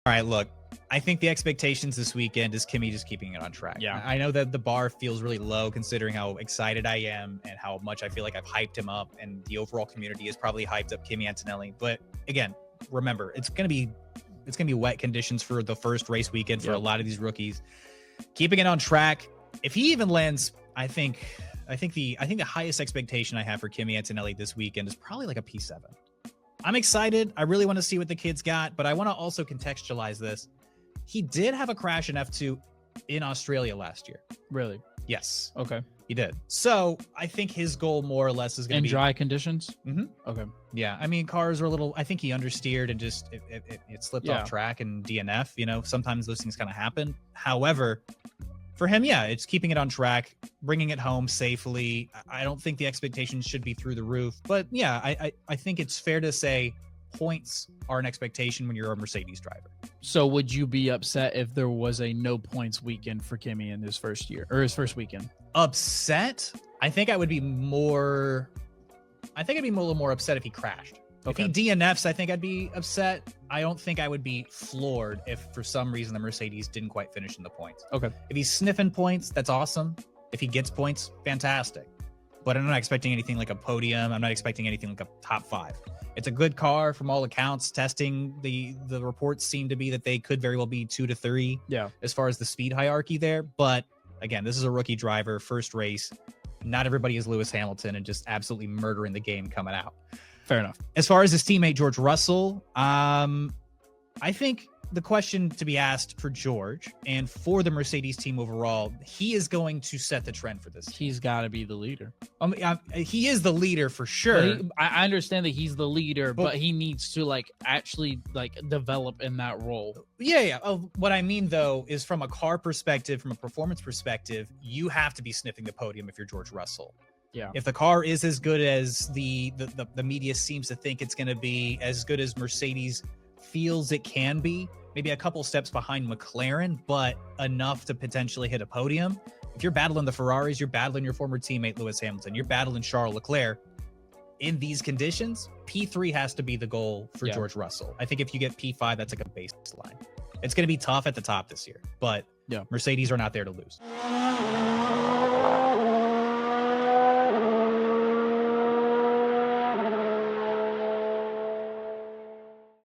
All right, look, I think the expectations this weekend is Kimi just keeping it on track. Yeah. I know that the bar feels really low considering how excited I am and how much I feel like I've hyped him up, and the overall community has probably hyped up Kimi Antonelli. But again, remember, it's gonna be wet conditions for the first race weekend for a lot of these rookies. Keeping it on track. If he even lands, I think the highest expectation I have for Kimi Antonelli this weekend is probably like a P7. I'm excited. I really want to see what the kid's got, but I want to also contextualize this. He did have a crash in F2 in Australia last year. Really? Yes. Okay. He did. So I think his goal more or less is going to be in dry conditions. Mm-hmm. Okay. Yeah. I mean, cars are a little, I think he understeered and just it slipped off track and DNF. You know, sometimes those things kind of happen. However, for him, it's keeping it on track, bringing it home safely. I don't think the expectations should be through the roof, but I think it's fair to say points are an expectation when you're a Mercedes driver. So would you be upset if there was a no points weekend for Kimi in his first year or his first weekend? Upset? I think I would be more. I think I'd be a little more upset if he crashed. Okay. If he DNFs, I think I'd be upset. I don't think I would be floored if for some reason the Mercedes didn't quite finish in the points. Okay. If he's sniffing points, that's awesome. If he gets points, fantastic. But I'm not expecting anything like a podium. I'm not expecting anything like a top 5. It's a good car from all accounts. Testing, the reports seem to be that they could very well be 2 to 3. Yeah. As far as the speed hierarchy there. But again, this is a rookie driver, first race. Not everybody is Lewis Hamilton and just absolutely murdering the game coming out. Fair enough. As far as his teammate, George Russell, I think the question to be asked for George and for the Mercedes team overall, he is going to set the trend for this. He's got to be the leader. He is the leader for sure. I understand that he's the leader, but he needs to actually develop in that role. Yeah. What I mean though is from a car perspective, from a performance perspective, you have to be sniffing the podium if you're George Russell. Yeah. If the car is as good as the media seems to think it's going to be, as good as Mercedes feels it can be, maybe a couple steps behind McLaren, but enough to potentially hit a podium. If you're battling the Ferraris, you're battling your former teammate Lewis Hamilton, you're battling Charles Leclerc. In these conditions, P3 has to be the goal for George Russell. I think if you get P5, that's like a baseline. It's going to be tough at the top this year, but Mercedes are not there to lose.